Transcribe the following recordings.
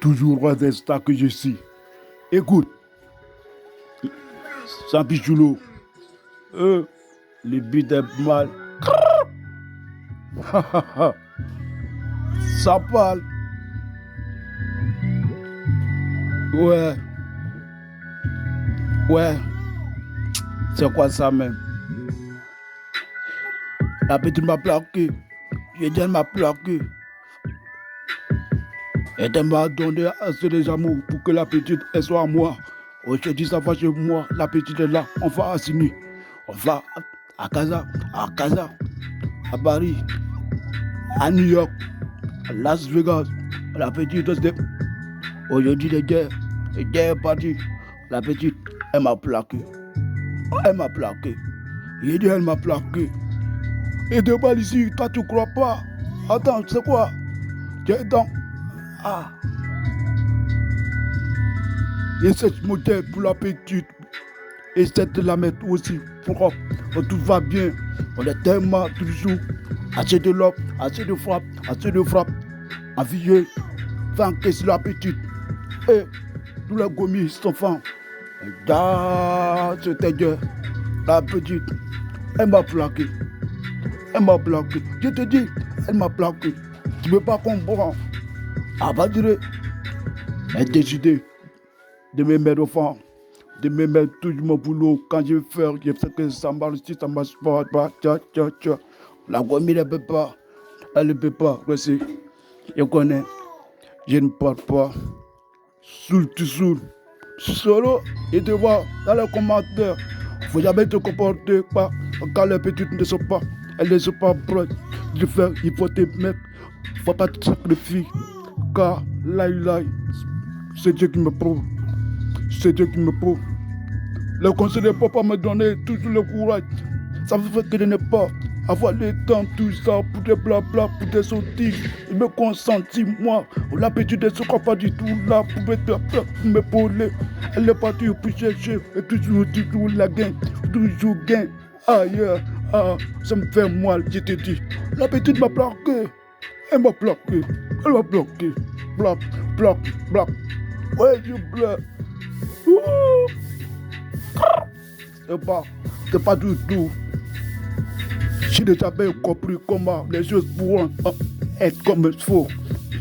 toujours roi des stars que je suis. Écoute, sans pichoulot, le but est mal. Ça parle. Ouais, ouais, c'est quoi ça même? La petite m'a plaqué. J'ai dit elle m'a plaqué. Et elle m'a donné assez des amours pour que la petite elle soit à moi. Aujourd'hui, ça va chez moi. La petite est là. On va à Sydney. On va à Casa, à Paris, à New York, à Las Vegas. La petite, aujourd'hui, les guerres est parti. La petite, elle m'a plaqué. Elle m'a plaqué. J'ai dit, elle m'a plaqué. Et de mal ici, toi, tu crois pas? Attends, c'est quoi? Tiens donc. Ah. Et cette modèle pour la petite. Et cette de la mettre aussi propre. Tout va bien. On est tellement toujours assez de l'op, assez de frappe, assez de frappe. Envieux, va encaisser la petite. Et tous les gommis sont fins. C'était Dieu. La petite, elle m'a plaqué. Elle m'a plaqué. Je te dis, elle m'a plaqué. Tu ne peux pas comprendre. À partir elle décidé de me mettre au fond, de me mettre toujours mon boulot. Quand je sais que ça marche, si ça marche pas, la gomme, elle ne peut pas. Elle ne peut pas. Je connais. Je ne parle pas. Soul, tu saoules. Solo, et te voir dans les commentaires. Il ne faut jamais te comporter pas quand les petites ne sont pas. Elles ne sont pas prêtes de faire. Il faut te mettre. Il ne faut pas te sacrifier. Car là, c'est Dieu qui me prouve. C'est Dieu qui me prouve. Le conseil de papa me donner toujours le courage. Ça veut dire que je n'ai pas avoir le temps, tout ça, pour des blabla, pour des sottises. Il me consentit, moi. La petite ne sera pas du tout là pour m'épauler. Elle est partie pour chercher. Et toujours la gain. Toujours gain. Aïe, ça me fait mal, je te dis. La petite m'a plaqué. Elle m'a plaqué. Elle m'a bloqué. Bloc. Ouais, je bloque. C'est pas du tout. Je n'ai jamais compris comment les choses pourront être comme il faut.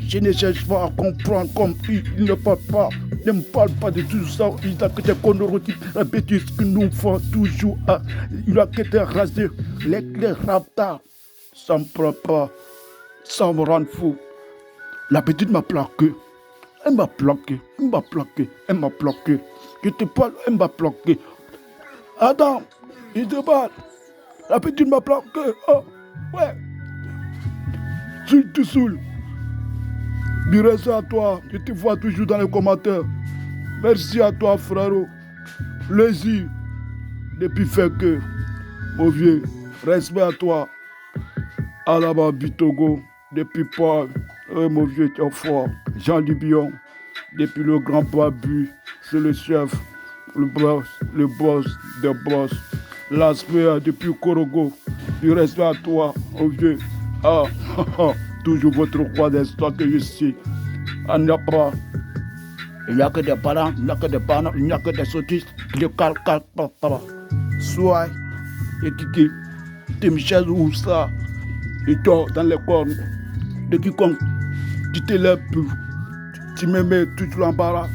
Je ne cherche pas à comprendre comme il ne parle pas. Ne me parle pas de tout ça. Il a que des conneries, la bêtise que nous font toujours. Il a que des rasés, les raptors. Ça me prend pas. Ça me rend fou. La petite m'a plaqué. Elle m'a plaqué. Je te parle, elle m'a plaqué. Attends, il te parle. La petite m'a plaqué. Oh, ouais. Tu te saoules. Merci à toi. Je te vois toujours dans les commentaires. Merci à toi, frérot. Plaisir. Depuis fait que, mon vieux, respect à toi. À la Bitogo. Depuis Paul. Mon vieux, tu es fort. Jean Libion. Depuis le grand Babu. C'est le chef. Le boss des boss. L'aspect depuis Korogo. Du respect à toi, mon vieux. Toujours votre roi d'histoire que je suis. Il n'y a pas. Il n'y a que des parents, il n'y a que des sottises. Le papa. Soit, et qui te Michel ou ça. Et toi, dans les cornes de quiconque, tu te lèves plus. Tu me mets tout l'embarras.